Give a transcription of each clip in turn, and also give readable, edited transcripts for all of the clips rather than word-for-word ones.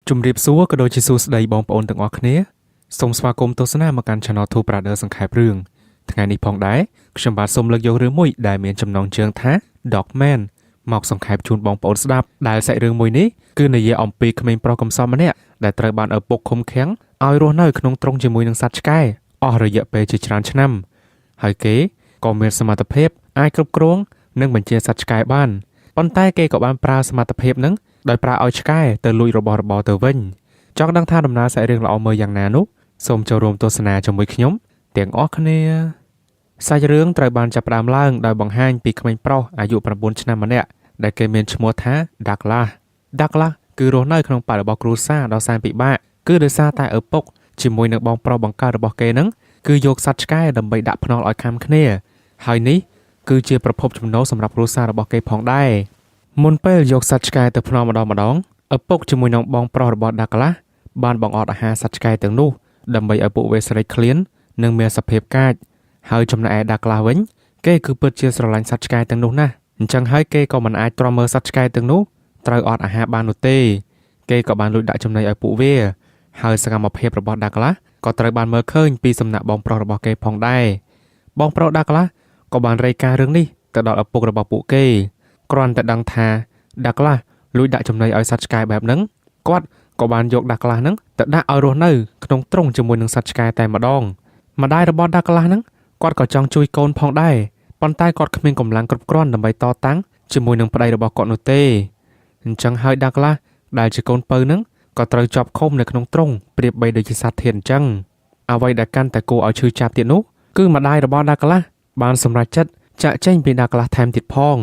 ជំរាបសួរក៏ដូចជាសួស្តីបងប្អូនទាំងអស់គ្នាសូមស្វាគមន៍ទស្សនាមកកាន់ Channel Two Brother សង្ខេបរឿងថ្ងៃនេះផងដែរខ្ញុំបាទសូមលើកយករឿងមួយដែលមានចំណងជើងថា Dogman មកសង្ខេបជូនបងប្អូនស្ដាប់ដែលសាច់រឿងមួយនេះគឺនិយាយអំពីក្មេងប្រុសកំសត់ម្នាក់ដែលត្រូវបានឪពុកឃុំឃាំងឲ្យរស់នៅក្នុងទ្រុងជាមួយនឹងសត្វឆ្កែអស់រយៈពេលជាច្រើនឆ្នាំហើយគេក៏មានសមត្ថភាពអាចគ្រប់គ្រងនិងបញ្ជាសត្វឆ្កែបានប៉ុន្តែគេក៏បានប្រើសមត្ថភាពហ្នឹងដោយប្រើឲ្យឆ្កែទៅលួចរបស់របរទៅវិញចង់ដឹងថាដំណើរសាច់រឿងល្អមើលយ៉ាងណានោះសូមចូលរួមទស្សនាជាមួយខ្ញុំទាំងអស់គ្នាសាច់រឿងត្រូវបានចាប់ផ្ដើមឡើងដោយបង្ហាញពីក្មេងប្រុសអាយុ9ឆ្នាំម្នាក់ដែលគេមានឈ្មោះថា Douglas គឺរស់នៅក្នុងបរិបទគ្រួសារដ៏សែនពិបាកគឺដោយសារតែឪពុកជាមួយនឹងបងប្រុសបង្កើតរបស់គេហ្នឹងគឺយកសត្វឆ្កែដើម្បីដាក់ភ្នាល់ឲ្យខាំគ្នាហើយនេះគឺជាប្រភពចំណូលសម្រាប់គ្រួសាររបស់គេផងដែរមុនពេលយកសត្វឆ្កែទៅភ្នាល់ម្ដងឪពុកជាមួយនឹងបងប្រុសរបស់ Douglas បានបង្អត់អាហារសត្វឆ្កែទាំងនោះដើម្បីឲ្យពួកវាស្រេកឃ្លាននិងមានសភាពកាចហើយចំណែកឯ Douglas វិញគេគឺពិតជាស្រឡាញ់សត្វឆ្កែទាំងនោះណាស់អញ្ចឹងហើយគេក៏មិនអាចទ្រាំមើលសត្វឆ្កែទាំងនោះត្រូវអត់អាហារបាននោះទេគេក៏បានលួចដាក់ចំណីឲ្យពួកវាហើយសកម្មភាពរបស់ Douglas ក៏ត្រូវបានមើលឃើញពីសំណាក់បងប្រុសរបស់គេផងដែរបងប្រុស Douglas ក៏បានរាយការណ៍រឿងនេះទៅដល់ឪពុករបស់ពួកគេគ្រាន់តែដឹងថា Douglas លួចដាក់ចំណីឲ្យសត្វឆ្កែបែបហ្នឹងគាត់ក៏បានយក Douglas ហ្នឹងទៅដាក់ឲ្យរស់នៅក្នុងទ្រុងជាមួយនឹងសត្វឆ្កែតែម្ដងម្ដាយរបស់ Douglas ហ្នឹងគាត់ក៏ចង់ជួយកូនផងដែរប៉ុន្តែគាត់គ្មានកម្លាំងគ្រប់គ្រាន់ដើម្បីតតាំងជាមួយនឹងប្តីរបស់គាត់នោះទេអញ្ចឹងហើយ Douglas ដែលជាកូនពៅហ្នឹងក៏ត្រូវជាប់ឃុំនៅក្នុងទ្រុងប្រៀបបីដូចជាសត្វធាតុអញ្ចឹងអ្វីដែលកាន់តែគួរឲ្យឈឺចាប់ទៀតនោះគឺម្ដាយរបស់ Douglas បានសម្រេចចិត្តចាក់ចេញពី Douglas ថែមទៀតផង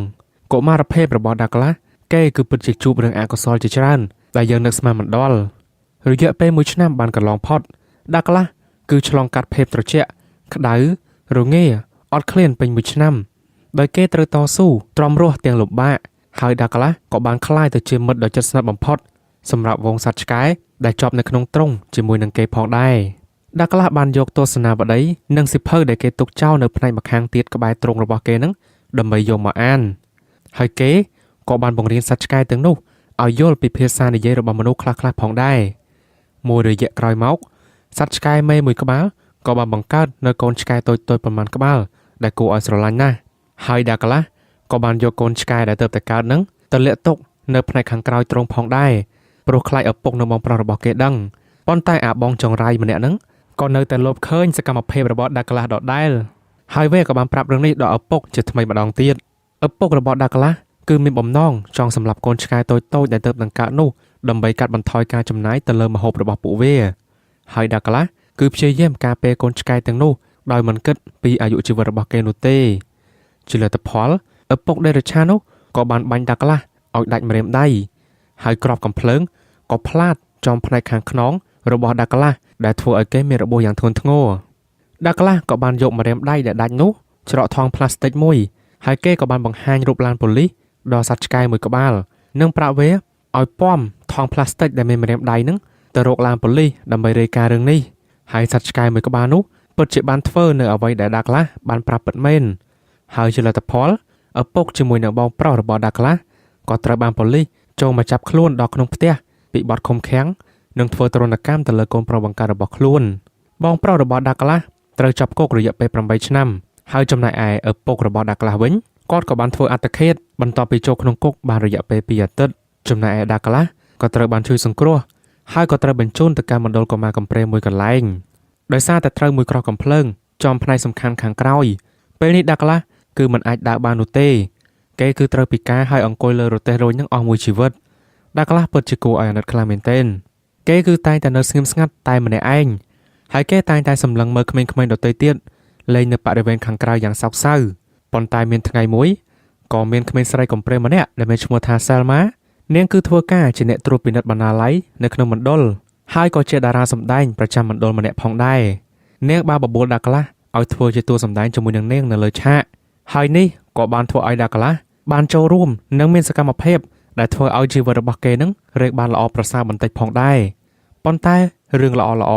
កុមារភេទរបស់ Douglas គេគឺពិតជាជួបរឿងអកុសលជាច្រើនដែលយើងនឹកស្មានមិនដល់រយៈពេល1ឆ្នាំបានកន្លងផុត Douglas គឺឆ្លងកាត់ភេទត្រជាក់ក្តៅរងាអត់ឃ្លានពេញ1ឆ្នាំដោយគេត្រូវតស៊ូទ្រាំរស់ទាំងលំបាកហើយ Douglas ក៏បានក្លាយទៅជាមិត្តដ៏ជិតស្និទ្ធបំផុតសម្រាប់វងសត្វឆ្កែដែលជាប់នៅក្នុងទ្រុងជាមួយនឹងគេផងដែរ Douglas បានយកទស្សនាវដ្តីនិងសិភៅដែលគេទុកចោលនៅផ្នែកម្ខាងទៀតក្បែរទ្រុងរបស់គេហ្នឹងដើម្បីយកមកអានហើយគេក៏បានបង្រៀនសត្វឆ្កែទាំងនោះឲ្យយល់ពីភាសានិយាយរបស់មនុស្សខ្លះៗផងដែរមួយរយៈក្រោយមកសត្វឆ្កែមេមួយក្បាលក៏បានបង្កើតនៅកូនឆ្កែតូចៗប្រមាណក្បាលដែលគួរឲ្យស្រឡាញ់ណាស់ហើយ Douglas ក៏បានយកកូនឆ្កែដែលទើបតែកើតហ្នឹងទៅលាក់ទុកនៅផ្នែកខាងក្រោយទ្រុងផងដែរព្រោះខ្លាចឪពុកនិងបងប្រុសរបស់គេដឹងប៉ុន្តែអាបងចង្រៃម្នាក់ហ្នឹងក៏នៅតែលបឃើញសកម្មភាពរបស់ Douglas ដដែលហើយវាក៏បានប្រាប់រឿងនេះដល់ឪពុកជាថ្មីម្ដងទៀតឪពុករបស់ Douglas គឺមានបំណងចង់សម្លាប់កូនឆ្កែតូចៗដែលទើបនឹងកើតនោះដើម្បីកាត់បន្ថយការចំណាយទៅលើម្ហូបរបស់ពួកវាហើយ Douglas គឺព្យាយាមការពារកូនឆ្កែទាំងនោះដោយមិនគិតពីអាយុជីវិតរបស់គេនោះទេជាលទ្ធផលឪពុកដេរឆានោះក៏បានបាញ់ Douglas ឲ្យដាច់ម្រាមដៃហើយគ្រាប់កាំភ្លើងក៏ផ្លាតចំផ្នែកខាងខ្នងរបស់ Douglas ដែលធ្វើឲ្យគេមានរបួសយ៉ាងធ្ងន់ធ្ងរ Douglas ក៏បានយកម្រាមដៃដែលដាច់នោះច្រកថង់ផ្លាស្ទិកមួយហើយគេក៏បានបង្ហាញរូបឡានប៉ូលីសដល់សត្វឆ្កែមួយក្បាលនិងប្រាប់វាឲ្យពំថង់ផ្លាស្ទិកដែលមានម្រាមដៃហ្នឹងទៅរកឡានប៉ូលីសដើម្បីរាយការណ៍រឿងនេះហើយសត្វឆ្កែមួយក្បាលនោះពិតជាបានធ្វើនៅអ្វីដែល Douglas បានប្រាប់ពិតមែនហើយជាលទ្ធផលឪពុកជាមួយនឹងបងប្រុសរបស់ Douglas ក៏ត្រូវបានប៉ូលីសចូលមកចាប់ខ្លួនដល់ក្នុងផ្ទះពីបទឃុំឃាំងនិងធ្វើទរណកម្មទៅលើកូនប្រុសបង្កើតរបស់ខ្លួនបងប្រុសរបស់ Douglas ត្រូវចាប់គុករយៈពេល8ឆ្នាំហើយចំណែកឯឪពុករបស់ Douglas វិញគាត់ក៏បានធ្វើអត្តឃាតបន្ទាប់ពីចូលក្នុងគុកបានរយៈពេល2អាទិត្យចំណែកឯ Douglas ក៏ត្រូវបានជួយសង្គ្រោះហើយក៏ត្រូវបញ្ជូនទៅកាន់មណ្ឌលកុមារកំព្រាមួយកន្លែងដោយសារតែត្រូវមួយក្រោះកំភ្លើងចំផ្នែកសំខាន់ខាងក្រោយពេលនេះ Douglas គឺមិនអាចដើរបាននោះទេគេគឺត្រូវពិការហើយអង្គុយលើរទេះរុញនឹងអស់មួយជីវិត Douglas ពិតជាគួរឲ្យអាណិតខ្លាំងមែនទែនគេគឺតែងតែនៅស្ងៀមស្ងាត់តែម្នាក់ឯងហើយគេតែងតែសម្លឹងមើលក្មេងៗដទៃទៀតលេងនៅបរិវេណខាងក្រៅយ៉ាងសោកសៅប៉ុន្តែមានថ្ងៃមួយក៏មានក្មេងស្រីកំព្រាម្នាក់ដែលមានឈ្មោះថា Selma នាងគឺធ្វើការជាអ្នកត្រួតពិនិត្យបណ្ណាល័យនៅក្នុងមណ្ឌលហើយក៏ជាតារាសម្ដែងប្រចាំមណ្ឌលម្នាក់ផងដែរនាងបានបបួល Douglas ឲ្យធ្វើជាតួសម្ដែងជាមួយនឹងនាងនៅលើឆាកហើយនេះក៏បានធ្វើឲ្យ Douglas បានចូលរួមនិងមានសកម្មភាពដែលធ្វើឲ្យជីវិតរបស់គេនឹងរៀងបានល្អប្រសើរបន្តិចផងដែរប៉ុន្តែរឿងល្អ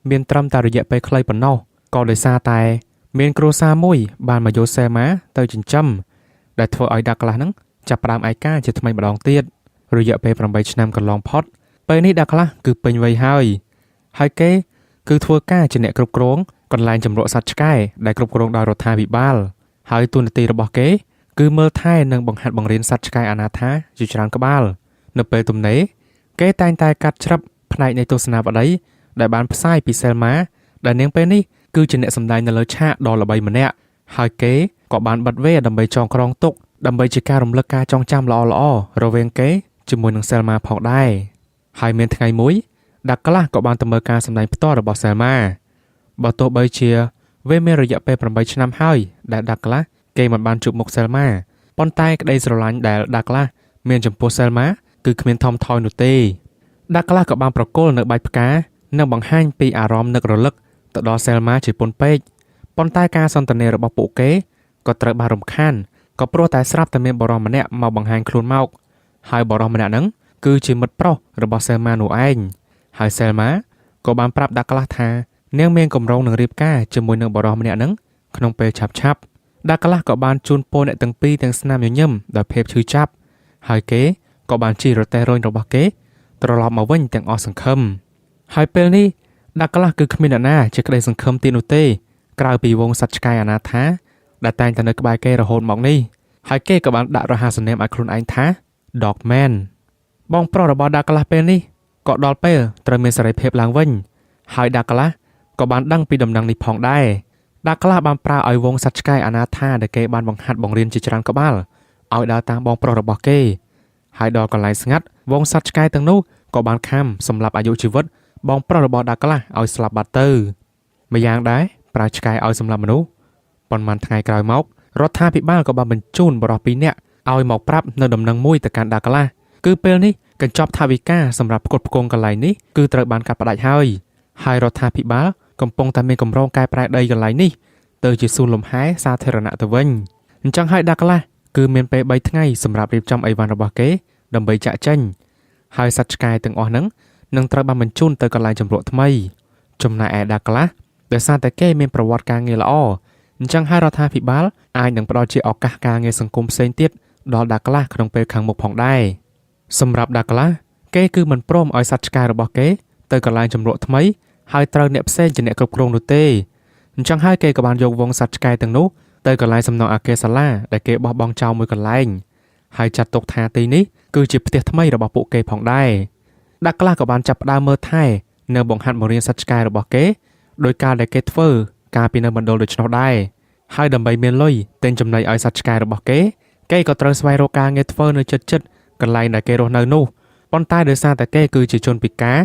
មានត្រឹមតែរយៈពេលខ្លីប៉ុណ្ណោះក៏ដោយសារតែមានគ្រួសារមួយបានមកយក Selma ទៅចិញ្ចឹមដែលធ្វើឲ្យ Douglas ហ្នឹងចាប់ផ្ដើមឯកាជាថ្មីម្ដងទៀតរយៈពេល8ឆ្នាំកន្លងផុត ពេលនេះដាក់ខ្លះគឺពេញវ័យហើយគេគឺធ្វើការជាអ្នកគ្រប់គ្រងកន្លែងចម្រក់សត្វឆ្កែដែលគ្រប់គ្រងដោយរដ្ឋាភិបាលហើយទូនាទីរបស់គេគឺមើលថែនិងបង្ហាត់បង្រៀនសត្វឆ្កែអនាថាជាច្រើនក្បាលនៅពេលទំនេរគេតែងតែកាត់ច្រឹបផ្នែកនៃទស្សនាបតីដែលបានផ្សាយពីសេលម៉ាដែលនាងពេលនេះគឺជាអ្នកសម្ដែងនៅលើឆាកដ៏ល្បីម្នាក់ហើយគេក៏បានបិទវេដើម្បីចងក្រងទុកដើម្បីជាការរំលឹកការចងចាំល្អៗរវាងគេជាមួយនឹងសេលម៉ាផងដែរហើយមានថ្ងៃមួយដាក់ខ្លះក៏បានទៅមើលការសម្ដែងផ្ទាល់របស់សេលម៉ាបើទោះបីជាវាមានរយៈពេល8ឆ្នាំហើយដែលដាក់ខ្លះគេមិនបានជួបមុខសេលម៉ាប៉ុន្តែក្តីស្រឡាញ់ដែលដាក់ខ្លះមានចំពោះសេលម៉ាគឺគ្មានថមថយនោះទេដាក់ខ្លះក៏បានប្រគល់នៅបាច់ផ្កានិងបង្ហាញពីអារម្មណ៍នឹករលឹកទៅដល់សេលម៉ាជាពន់ពេកប៉ុន្តែការសន្ទនារបស់ពួកគេក៏ត្រូវបានរំខានក៏ព្រោះតែស្រាប់តែមានបរិសម្នាក់មកបង្ហាញខ្លួនមកហើយបរិសម្នាក់ហ្នឹងគឺជាមិត្តប្រុសរបស់សេលម៉ានោះឯងហើយសេលម៉ាក៏បានប្រាប់ដាក់ខ្លះថានាងមានកម្រងនឹងរៀបការជាមួយនឹងបរិសម្នាក់ហ្នឹងក្នុងពេលឆាប់ដាក់ខ្លះក៏បានជូនពរអ្នកទាំងពីរទាំងស្នាមញញឹមដោយភាពឈឺចាប់ហើយគេក៏បានជិះរទេះរុញរបស់គេត្រឡប់មកវិញទាំងអស់សង្ឃឹមហើយពេលនេះដាក់ខ្លះគឺគ្មានអ្នកណាជាក្តីសង្ឃឹមទៀតនោះទេក្រៅពីវងសត្វឆ្កែអនាថាដែលតែងតែនៅក្បែរគេរហូតមកនេះហើយគេក៏បានដាក់រហស្សនាមឲ្យខ្លួនឯងថា Dogman បងប្រុសរបស់ដាក់ខ្លះពេលនេះក៏ដល់ពេលត្រូវមានសេរីភាពឡើងវិញហើយដាក់ខ្លះក៏បានដឹងពីដំណឹងនេះផងដែរដាក់ខ្លះបានប្រើឲ្យវងសត្វឆ្កែអនាថាដែលគេបានបង្ហាត់បង្រៀនជាច្រើនក្បាលឲ្យដើរតាមបងប្រុសរបស់គេហើយដល់កន្លែងស្ងាត់វងសត្វឆ្កែទាំងនោះក៏បានខំសម្លាប់អាយុជីវិតបងប្រុសរបស់ដាក់ខ្លះឲ្យស្លាប់បាត់ទៅម្យ៉ាងដែរប្រើឆ្កែឲ្យសម្លាប់មនុស្សប៉ុន្មានថ្ងៃក្រោយមករដ្ឋាភិបាលក៏បានបញ្ជូនបរិសុទ្ធ2នាក់ឲ្យមកប្រាប់នៅដំណឹងមួយទៅកាន់ដាក់ខ្លះគឺពេលនេះកញ្ចប់ថវិកាសម្រាប់ផ្គត់ផ្គង់កន្លែងនេះគឺត្រូវបានកាត់ផ្តាច់ហើយរដ្ឋាភិបាលកំពុងតែមានគម្រោងកែប្រែដីកន្លែងនេះទៅជាសួនលំហែសាធារណៈទៅវិញអញ្ចឹងហើយដាក់ខ្លះគឺមានពេល3ថ្ងៃសម្រាប់រៀបចំអីវ៉ាន់របស់គេដើម្បីចាក់ចេញហើយសត្វឆ្កែទាំងអស់ហ្នឹងនឹងត្រូវបានបញ្ជូនទៅកន្លែងចម្រក់ថ្មីចំណែកឯដាក់ខ្លះដោយសារតែគេមានប្រវត្តិការងារល្អអញ្ចឹងហើយរដ្ឋាភិបាលអាចនឹងផ្ដល់ជាឱកាសការងារសង្គមផ្សេងទៀតដល់ដាក់ខ្លះក្នុងពេលខាងមុខផងដែរសម្រាប់ដាក់ខ្លះគេគឺមិនព្រមឲ្យសត្វឆ្កែរបស់គេទៅកន្លែងចម្រក់ថ្មីហើយត្រូវអ្នកផ្សេងជាអ្នកគ្រប់គ្រងនោះទេអញ្ចឹងហើយគេក៏បានយកវងសត្វឆ្កែទាំងនោះទៅកន្លែងសំណង់អគារសាលាដែលគេបោះបង់ចោលមួយកន្លែងហើយចាត់ទុកថាទីនេះគឺជាផ្ទះថ្មីរបស់ពួកគេផងដែរដាក់ខ្លះក៏បានចាប់ផ្ដើមមើលថែនៅបង្ហាត់បង្រៀនសត្វឆ្កែរបស់គេដោយការដែលគេធ្វើកាលពីនៅមណ្ឌលដូច្នោះដែរហើយដើម្បីមានលុយទិញចំណីឲ្យសត្វឆ្កែរបស់គេក៏ត្រូវស្វែងរកការងារធ្វើនៅជិតកន្លែងដែលគេរស់នៅនោះប៉ុន្តែដោយសារតែគេគឺជាជនពិការ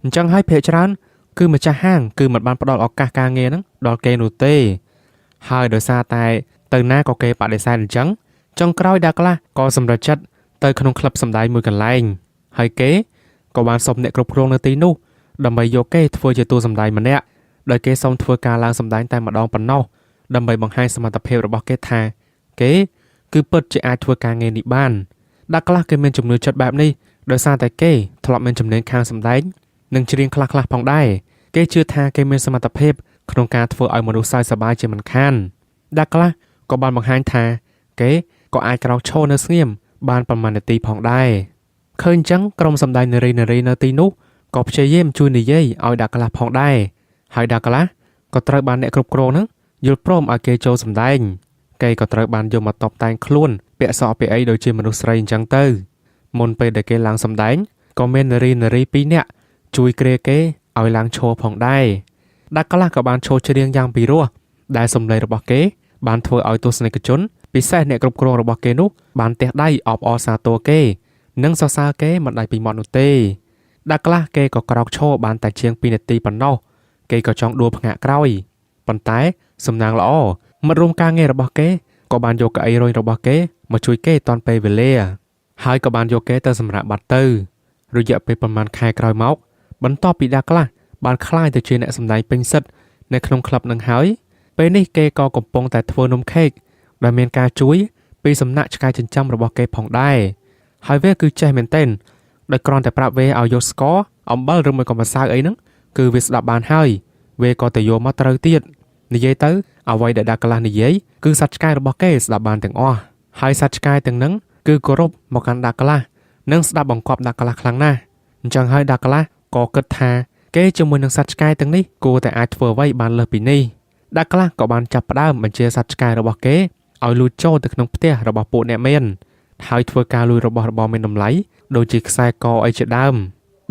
អញ្ចឹងហើយភាគច្រើនគឺម្ចាស់ហាងគឺមិនបានផ្ដល់ឱកាសការងារហ្នឹងដល់គេនោះទេហើយដោយសារតែទៅណាក៏គេបដិសេធអញ្ចឹងចុងក្រោយដាក់ខ្លះក៏សម្រេចចិត្តទៅក្នុងក្លឹបសម្ដែងមួយកន្លែងហើយគេក៏បានសុំអ្នកគ្រប់គ្រងនៅទីនោះដើម្បីយកគេធ្វើជាតួសម្ដែងម្នាក់ដោយគេសុំធ្វើការឡើងសម្ដែងតែម្ដងប៉ុណ្ណោះដើម្បីបង្ហាញសមត្ថភាពរបស់គេថាគេគឺពិតជាអាចធ្វើការងារនេះបានដាក់ខ្លះគេមានជំនឿចិត្តបែបនេះដោយសារតែគេធ្លាប់មានជំនាញខាងសម្ដែងនិងច្រៀងខ្លះៗផងដែរគេជឿថាគេមានសមត្ថភាពក្នុងការធ្វើឲ្យមនុស្សសើចសប្បាយជាមិនខានដាក់ខ្លះក៏បានបង្ហាញថាគេក៏អាចក្រោកឈរនៅស្ងៀមបានប្រហែលនាទីផងដែរឃើញអញ្ចឹងក្រុមសម្ដែងនារីនៅទីនោះក៏ព្យាយាមជួយនិយាយឲ្យដាក់ខ្លះផងដែរហើយដាក់ខ្លះក៏ត្រូវបានអ្នកគ្រប់គ្រងហ្នឹងយល់ព្រមឲ្យគេចូលសម្ដែងគេក៏ត្រូវបានយកមកតបតែងខ្លួនពាក់សក់ពាក់អីដូចជាមនុស្សស្រីអញ្ចឹងទៅមុនពេលដែលគេឡើងសម្ដែងក៏មាននារី2នាក់ជួយគ្រាគេឲ្យឡើងឈរផងដែរដាក់ខ្លះក៏បានឈរច្រៀងយ៉ាងពិរោះដែលសម្លេងរបស់គេបានធ្វើឲ្យទស្សនិកជនពិសេសអ្នកគ្រប់គ្រងរបស់គេនោះបានទះដៃអបអរសាទរគេនិងសរសើរគេមិនដាច់ពីមាត់នោះទេដាក់ខ្លះគេក៏ក្រោកឈរបានតែជាង2នាទីប៉ុណ្ណោះគេក៏ចង់ដួលភ្ងាក់ក្រោយប៉ុន្តែសំណាងល្អមិត្តរួមការងាររបស់គេក៏បានយកកៅអីរុញរបស់គេមកជួយគេតាន់ពេលវេលាហើយក៏បានយកគេទៅសម្រាប់បាត់ទៅរយៈពេលប្រហែលខែក្រោយមកបន្ទាប់ពីដាក់ខ្លះបានក្លាយទៅជាអ្នកសម្ដែងពេញសិទ្ធនៅក្នុងក្លឹបនឹងហើយពេលនេះគេក៏កំពុងតែធ្វើនំខេកដែលមានការជួយពីសំណាក់ឆ្កែចិញ្ចឹមរបស់គេផងដែរហើយវាគឺចេះមែនទែនដោយគ្រាន់តែប្រាប់វាឲ្យយកស្ករអំបិលឬមួយក៏ម្សៅអីហ្នឹងគឺវាស្ដាប់បានហើយវាក៏ទៅយកមកត្រូវទៀតនិយាយទៅអ្វីដែលដាក់ខ្លះនិយាយគឺសត្វឆ្កែរបស់គេស្ដាប់បានទាំងអស់ហើយសត្វឆ្កែទាំងហ្នឹងគឺគោរពមកកាន់ដាក់ខ្លះនិងស្ដាប់បង្គាប់ដាក់ខ្លះខ្លាំងណាស់អ ចឹងហើយដាក្លាក៏គិតថាគេជាមួយនឹងសត្វឆ្កែទាំងនេះគួរតែអាចធ្វើអ្វីបានលើសពីនេះដាក្លាក៏បានចាប់ផ្ដើមបញ្ជាសត្វឆ្កែរបស់គេឲ្យលួចចូលទៅក្នុងផ្ទះរបស់ពួកអ្នកមានហើយធ្វើការលួចរបស់របរមានតម្លៃដូចជាខ្សែកអីជាដើម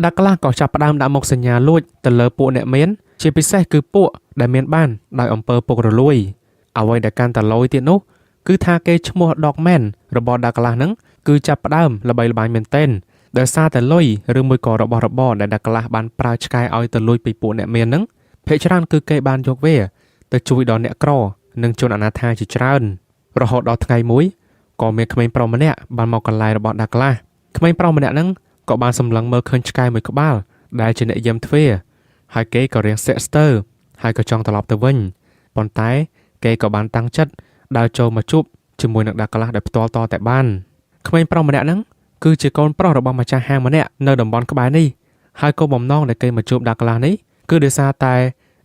ដាក្លាក៏ចាប់ផ្ដើមដាក់មុខសញ្ញាលួចទៅលើពួកអ្នកមានជាពិសេសគឺពួកដែលមានបានដោយអំពើពុករលួយអ្វីដែលកាន់តែលយទៀតនោះគឺថាគេឈ្មោះ Dogman របស់ដាក្លាហ្នឹងគឺចាប់ផ្ដើមល្បីល្បាញមែនទែនដោយសារតែលុយឬមួយក៏របស់របរដែលដាក្លាបានប្រើឆ្កែឲ្យទៅលួចពីពួកអ្នកមានហ្នឹងភាគច្រើនគឺគេបានយកវាទៅជួយដល់អ្នកក្រនិងជនអនាថាជាច្រើនរហូតដល់ថ្ងៃមួយក៏មានក្មេងប្រុសម្នាក់បានមកកន្លែងរបស់ដាក្លាក្មេងប្រុសម្នាក់ហ្នឹងក៏បានសម្លឹងមើលឃើញឆ្កែមួយក្បាលដែលជាអ្នកយាមទ្វារហើយគេក៏រៀងសាក់ស្ទើហើយក៏ចង់ត្រឡប់ទៅវិញប៉ុន្តែគេក៏បានតាំងចិត្តដើរចូលមកជួបជាមួយនឹងដាក្លាដោយផ្ទាល់តតែបានក្មេងប្រុសម្នាក់ហ្នឹងគឺជាកូនប្រុសរបស់ម្ចាស់ហាងម្នាក់នៅតំបន់ក្បែរនេះហើយក៏បំណងដែលគេមកជួបដាក្លានេះគឺដោយសារតែ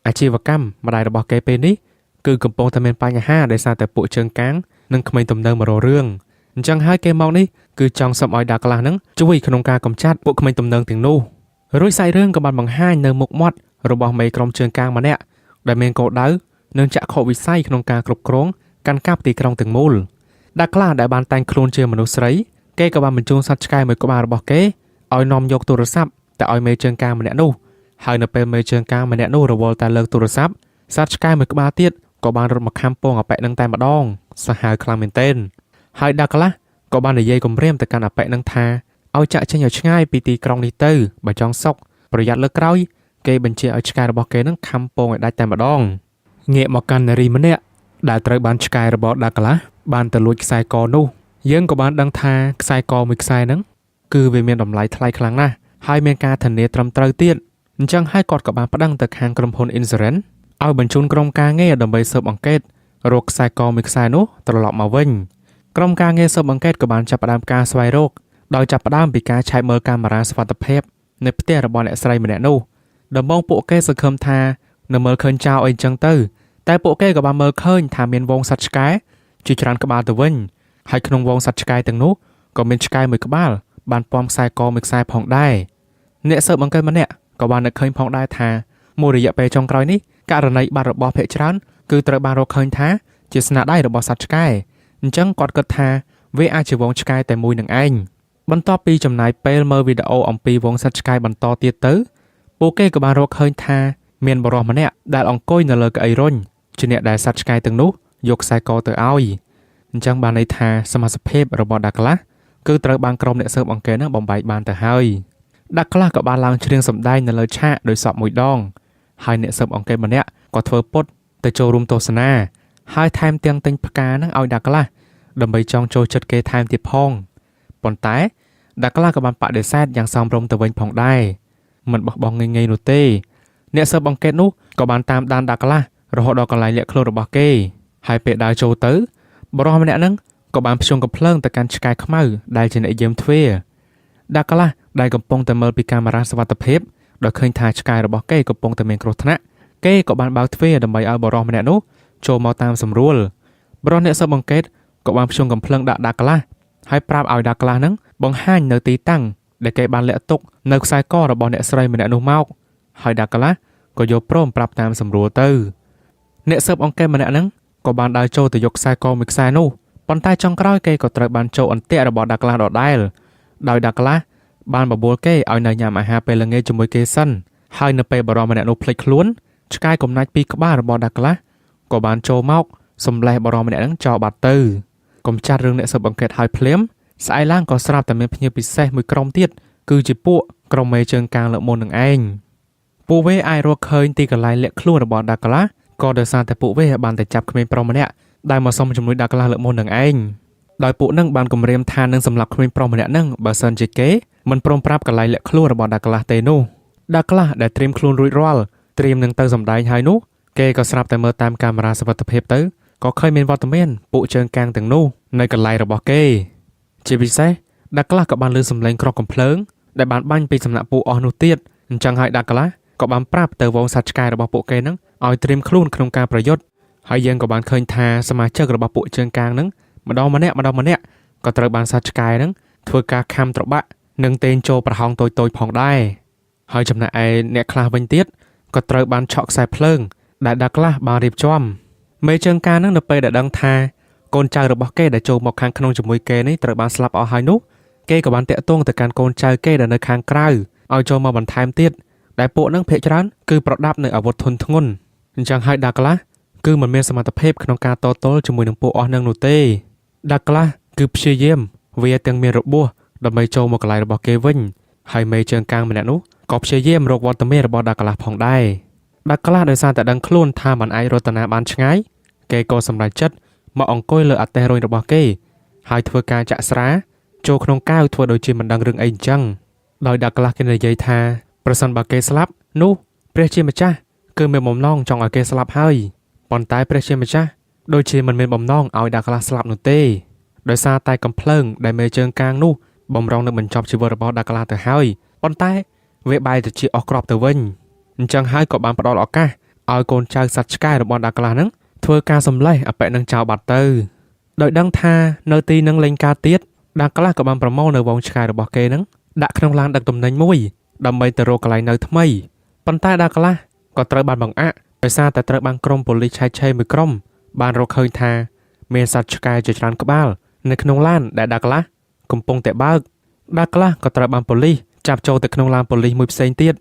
អាជីវកម្មម្ដាយរបស់គេពេលនេះគឺកំពុងតែមានបញ្ហាដោយសារតែពួកជើងកាងនិងក្មេងទំនើងមកររឿងអញ្ចឹងហើយគេមកនេះគឺចង់សុំឲ្យដាក្លាហ្នឹងជួយក្នុងការកម្ចាត់ពួកក្មេងទំនើងទាំងនោះរួចសាច់រឿងក៏បានបង្ហាញនៅមុខមាត់របស់មេក្រុមជើងកាងម្នាក់ដែលមានគោលដៅនិងចក្ខុវិស័យក្នុងការគ្រប់គ្រងកាន់កាប់ទីក្រុងទាំងមូលដាក្លាដែលបានតែងខ្លួនជាមនុស្សស្រីគេក៏បានបញ្ជូនសត្វឆ្កែមួយក្បាលរបស់គេឲ្យនាំយកទូរស័ព្ទទៅឲ្យមេជើងកាងម្នាក់នោះហើយនៅពេលមេជើងកាងម្នាក់នោះរវល់តែលើកទូរស័ព្ទសត្វឆ្កែមួយក្បាលទៀតក៏បានរត់មកខាំពងអាប៉ែកនឹងតែម្ដងសាហាវខ្លាំងមែនទែនហើយដាក្លាក៏បាននិយាយគំរាមទៅកាន់អាប៉ែកនឹងថាឲ្យចាក់ចេញឲ្យឆ្ងាយពីទីក្រុងនេះទៅបើចង់សុខប្រយ័ត្នលើក្រោយគេបញ្ជាឲ្យឆ្កែរបស់គេនឹងខាំពងឲ្យដាច់តែម្ដងងាកមកកាន់នារីម្នាក់ដែលត្រូវបានឆ្កែរបស់ដាក្លាបានទៅលួចខ្សែកនោះយើងក៏បានដឹងថាខ្សែកមួយខ្សែហ្នឹងគឺវាមានតម្លៃថ្លៃខ្លាំងណាស់ហើយមានការធានាត្រឹមត្រូវទៀតអញ្ចឹងហើយគាត់ក៏បានប្តឹងទៅខាងក្រុមហ៊ុន Insurance ឲ្យបញ្ជូនក្រុមការងារដើម្បីស៊ើបអង្កេតរកខ្សែកមួយខ្សែនោះត្រឡប់មកវិញក្រុមការងារស៊ើបអង្កេតក៏បានចាប់ផ្ដើមការស្វែងរកដោយចាប់ផ្ដើមពីការឆែកមើលកាមេរ៉ាសុវត្ថិភាពនៅផ្ទះរបស់អ្នកស្រីម្នាក់នោះដំបូងពួកគេសង្ឃឹមថានឹងមើលឃើញចោលអីចឹងទៅតែពួកគេក៏បានមើលឃើញថាមានវងសត្វឆ្កែជាច្រើនក្បាលទៅវិញហើយក្នុងវងសត្វឆ្កែទាំងនោះក៏មានឆ្កែមួយក្បាលបានពំខ្សែកមួយខ្សែផងដែរអ្នកស៊ើបអង្កេតម្នាក់ក៏បាននឹកឃើញផងដែរថាមួយរយៈពេលចុងក្រោយនេះករណីបាត់របស់ភាគច្រើនគឺត្រូវបានរកឃើញថាជាស្នាដៃរបស់សត្វឆ្កែអញ្ចឹងគាត់គិតថាវាអាចជាវងឆ្កែតែមួយនឹងឯងបន្ទាប់ពីចំណាយពេលមើលវីដេអូអំពីវងសត្វឆ្កែបន្តទៀតទៅពួកគេក៏បានរកឃើញថាមានបរិសម្នាក់ដែលអង្គុយនៅលើកៅអីរុញជាអ្នកដែលសត្វឆ្កែទាំងនោះយកខ្សែកទៅឲ្យអញ្ចឹងបានន័យថាសមាជិកភាពរបស់ដាក្លាគឺត្រូវបានក្រុមអ្នកស៊ើបអង្កេតនឹងបំបែកបានទៅហើយដាក្លាក៏បានឡើងច្រៀងសម្ដែងនៅលើឆាកដោយសពមួយដងហើយអ្នកស៊ើបអង្កេតម្នាក់ក៏ធ្វើពុតទៅចូលរួមទស្សនាហើយថែមទាំងទិញផ្កានឹងឲ្យដាក្លាដើម្បីចង់ចូលចិត្តគេថែមទៀតផងប៉ុន្តែដាក្លាក៏បានបដិសេធយ៉ាងសមរម្យទៅវិញផងដែរមិនបោះបង់ងាយៗនោះទេអ្នកស៊ើបអង្កេតនោះក៏បានតាមដានដាក្លារហូតដល់កន្លែងលាក់ខ្លួនរបស់គេហើយពេលដើរចូលទៅបរិសម្នាក់ហ្នឹងក៏បានភ្ជង់កំភ្លើងទៅកាន់ឆ្កែខ្មៅដែលជាអ្នកយាមទ្វារដាក្លាដែលកំពុងតែមើលពីកាមេរ៉ាសុវត្ថិភាពដោយឃើញថាឆ្កែរបស់គេកំពុងតែមានគ្រោះថ្នាក់គេក៏បានបើកទ្វារដើម្បីឲ្យបរិសម្នាក់នោះចូលមកតាមសម្រួលបរិសអ្នកស៊ើបអង្កេតក៏បានភ្ជង់កំភ្លើងដាក់ដាក្លាហើយប្រាប់ឲ្យដាក្លាហ្នឹងបង្ហាញនៅទីតាំងដែលគេបានលាក់ទុកនៅខ្សែករបស់អ្នកស្រីម្នាក់នោះមកហើយដាក្លាក៏យកព្រមប្រាប់តាមសម្រួលទៅអ្នកស៊ើបអង្កេតម្នាក់ហ្នឹងក៏បានដើរចូលទៅយកខ្សែកមួយខ្សែនោះប៉ុន្តែចុងក្រោយគេក៏ត្រូវបានចូលអន្ទាក់របស់ដាក្លាដដែលដោយដាក្លាបានបបួលគេឲ្យនៅញ៉ាំអាហារពេលល្ងាចជាមួយគេសិនហើយនៅពេលបរិសម្នាក់នោះភ្លេចខ្លួនឆ្កែកំណាច់ពីរក្បាលរបស់ដាក្លាក៏បានចូលមកសម្លេះបរិសម្នាក់ហ្នឹងចោលបាត់ទៅកុំចាត់រឿងអ្នកស៊ើបអង្កេតឲ្យភ្លាមស្អែកឡើងក៏ស្រាប់តែមានភ្ញៀវពិសេសមួយក្រុមទៀតគឺជាពួកក្រុមមេជើងកាងលើកមុននឹងឯងពួកវាអាចរកឃើញទីកន្លែងលាក់ខ្លួនរបស់ដាក្លាក៏ដោយសារតែពួកវាបានតែចាប់ក្មេងប្រុសម្នាក់ដែលមកសុំជំនួយដាក្លាលើកមុននឹងឯងដោយពួកនឹងបានគម្រាមថានឹងសម្លាប់ក្មេងប្រុសម្នាក់នឹងបើសិនជាគេមិនព្រមប្រាប់កន្លែងលាក់ខ្លួនរបស់ដាក្លាទេនោះដាក្លាដែលត្រៀមខ្លួនរួចរាល់ត្រៀមនឹងទៅសម្ដែងហើយនោះគេក៏ស្រាប់តែមើលតាមកាមេរ៉ាសុវត្ថិភាពទៅក៏ឃើញមានវត្តមានពួកជើងកាងទាំងនោះនៅកន្លែងរបស់គេជាពិសេសដាក្លាក៏បានលើសំឡេងក្រកកំភ្លើងដែលបានបាញ់ពីសំណាក់ពួកអស់នោះទៀតអញ្ចឹងហើយដាក្លាក៏បានប្រាប់ទៅវងសត្វឆ្កែរបស់ពួកគេនឹងឲ្យត្រៀមខ្លួនក្នុងការប្រយុទ្ធហើយយើងក៏បានឃើញថាសមាជិករបស់ពួកជើងកាងនឹងម្ដងម្នាក់ក៏ត្រូវបានសត្វឆ្កែនឹងធ្វើការខំត្របាក់ និងតេងចូលប្រហោងតូចៗផងដែរហើយចំណែកឯអ្នកខ្លះវិញទៀតក៏ត្រូវបានឆក់ខ្សែភ្លើងដែលដាក្លាស់បានរៀបចំមេជើងការនឹងនៅពេលដែលដឹងថាកូនចៅរបស់គេដែលចូលមកខាងក្នុងជាមួយគេនេះត្រូវបានស្លាប់អស់ហើយនោះគេក៏បានតាក់ទងទៅកាន់កូនចៅគេដែលនៅខាងក្រៅឲ្យចូលមកបន្ថែមទៀតដែលពួកនឹងភាគច្រើនគឺប្រដាប់នៅអាវុធធុនធ្ងន់អញ្ចឹងហើយដាក្លាស់គឺមិនមានសមត្ថភាពក្នុងការតទល់ជាមួយនឹងពួកអស់នឹងនោះទេដាក្លាស់គឺព្យាយាមវាទាំងមានរបួសដើម្បីចូលមកកន្លែងរបស់គេវិញហើយមេជើងកាងម្នាក់នោះក៏ព្យាយាមរកវត្តមានរបស់ដាក្លាស់ផងដែរដាក្លាស់ដោយសារតែដឹងខ្លួនថាមិនអាចរត់ទៅណាបានឆ្ងាយគេក៏សម្រេចចិត្តមកអង្គុយលើអត្តេះរុញរបស់គេហើយធ្វើការចាក់ស្រាចូលក្នុងកាវធ្វើដូចជាមិនដឹងរឿងអីអញ្ចឹងដោយដាក្លាស់គេនិយាយថាប្រសិនបើគេស្លាប់នោះព្រះជាម្ចាស់គឺមានបំណងចង់ឲ្យគេស្លាប់ហើយប៉ុន្តែព្រះជាម្ចាស់ដូចជាមិនមានបំណងឲ្យដាក្លាស់ស្លាប់នោះទេដោយសារតែកំភ្លើងដែលមេជើងកាងនោះបំរុងនឹងបញ្ចប់ជីវិតរបស់ដាក្លាស់ទៅហើយប៉ុន្តែវាបែរទៅជាអស់គ្រាប់ទៅវិញអញ្ចឹងហើយក៏បានផ្ដល់ឱកាសឲ្យកូនចៅសត្វឆ្កែរបស់ដាក្លាស់ហ្នឹងធ្វើការសម្លេះអបិនឹងចោលបាត់ទៅដោយដឹងថានៅទីនឹងលេងការទៀតដាក្លាស់ក៏បានប្រមូលនៅវងឆ្កែរបស់គេហ្នឹងដាក់ក្នុងឡានដឹកទំនិញមួយដើម្បីទៅរកកន្លែងនៅថ្មីប៉ុន្តែដាក្លាស់ក៏ត្រូវបានបង្អាក់ដោយសារតែត្រូវបានក្រុមប៉ូលីសឆែកឆេរមួយក្រុមបានរកឃើញថាមានសត្វឆ្កែជាច្រើនក្បាលនៅក្នុងឡានដែលដាក្លាស់កំពុងតែបើកដាក្លាស់ក៏ត្រូវបានប៉ូលីសចាប់ចូលទៅក្នុងឡានប៉ូលីសមួយផ្សេងទៀត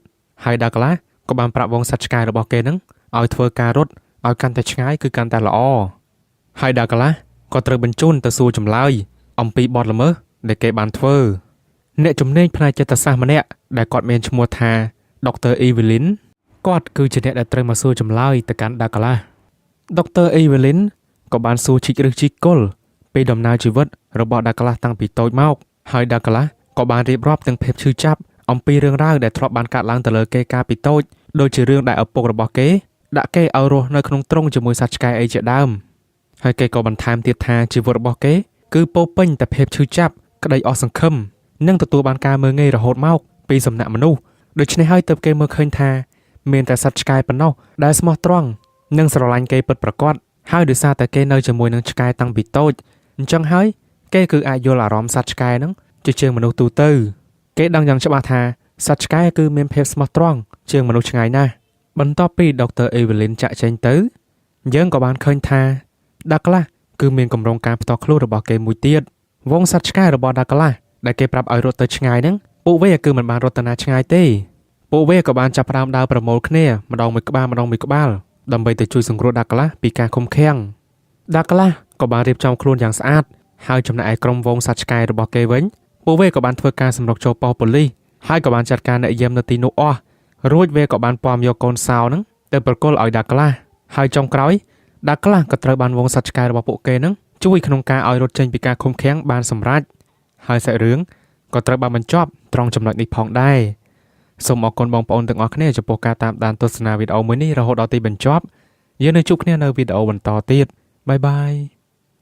ហើយដាក្លាស់ក៏បានប្រាប់វងសត្វឆ្កែរបស់គេហ្នឹងឲ្យធ្វើការរត់ឲ្យកាន់តែឆ្ងាយគឺកាន់តែល្អហើយដាក្លាស់ក៏ត្រូវបញ្ជូនទៅសួរចម្លើយអំពីបទល្មើសដែលគេបានធ្វើអ្នកជំនាញផ្នែកចិត្តសាស្ត្រម្នាក់ដែលគាត់មានឈ្មោះថាដុកទ័រអ៊ីវីលីនគាត់គឺជាអ្នកដែលត្រូវមកសួរចម្លើយទៅកាន់ដាក្លាស់ដុកទ័រអ៊ីវីលីនក៏បានសួរជីកឬជីកគល់ពីដំណើរជីវិតរបស់ដាក្លាស់តាំងពីតូចមកហើយដាក្លាស់ក៏បានរៀបរាប់ទាំងភាពឈឺចាប់អំពីរឿងរ៉ាវដែលធ្លាប់បានកើតឡើងទៅលើគេកាលពីតូចដូចជារឿងដែលឪពុករបស់គេដាក់គេឲ្យរស់នៅក្នុងទ្រុងជាមួយសត្វឆ្កែអីជាដើមហើយគេក៏បន្ថែមទៀតថាជីវិតរបស់គេគឺពោពេញតែភាពឈឺចាប់ក្តីអស់សង្ឃឹមនិងទទួលបានការមើលងាយរហូតមកពីសំណាក់មនុស្សដូច្នេះហើយទើបគេមើលឃើញថាមានតែសត្វឆ្កែប៉ុណ្ណោះដែលស្មោះត្រង់និងស្រឡាញ់គេពិតប្រាកដហើយដោយសារតែគេនៅជាមួយនឹងឆ្កែតាំងពីតូចអញ្ចឹងហើយគេគឺអាចយល់អារម្មណ៍សត្វឆ្កែហ្នឹងជាជាងមនុស្សទូទៅគេដឹងយ៉ាងច្បាស់ថាសត្វឆ្កែគឺមានភាពស្មោះត្រង់ជាងមនុស្សឆ្ងាយណាស់បន្ទាប់ពីដុកទ័រអេវេលីនចាក់ចេញទៅយើងក៏បានឃើញថាដាក្លាស់គឺមានកម្រងការផ្ទាល់ខ្លួនរបស់គេមួយទៀតវងសត្វឆ្កែរបស់ដាក្លាស់ដែលគេប្រាប់ឲ្យរត់ទៅឆ្ងាយហ្នឹងពួកវាគឺមិនបានរត់ទៅណាឆ្ងាយទេពួកវាក៏បានចាប់ផ្ដើមដើរប្រមូលគ្នាម្ដងមួយក្បាលដើម្បីទៅជួយសង្គ្រោះដាក្លាស់ពីការឃុំឃាំងដាក្លាស់ក៏បានរៀបចំខ្លួនយ៉ាងស្អាតហើយចំណែកឯក្រុមវងសត្វឆ្កែរបស់គេវិញពួកវាក៏បានធ្វើការសម្រុកចូលប៉ុស្តិ៍ប៉ូលីសហើយក៏បានចាត់ការអ្នកយាមនៅទីនោះអស់រួចវាក៏បានពំយកកូនសោហ្នឹងទៅប្រគល់ឲ្យដាក្លាស់ហើយចុងក្រោយដាក្លាស់ក៏ត្រូវបានវងសត្វឆ្កែរបស់ពួកគេហ្នឹងជួយក្នុងការឲ្យរត់ចេញពីការឃុំឃាំងបានសម្រេចហើយសាច់រឿងក៏ត្រូវបានបញ្ចប់ត្រង់ចំណុចនេះផងដែរសូមអរគុណបងប្អូនទាំងអស់គ្នាចំពោះការតាមដានទស្សនាវីដេអូមួយនេះរហូតដល់ទីបញ្ចប់យើងនឹងជួបគ្នានៅវីដេអូបន្តទៀតបាយបាយ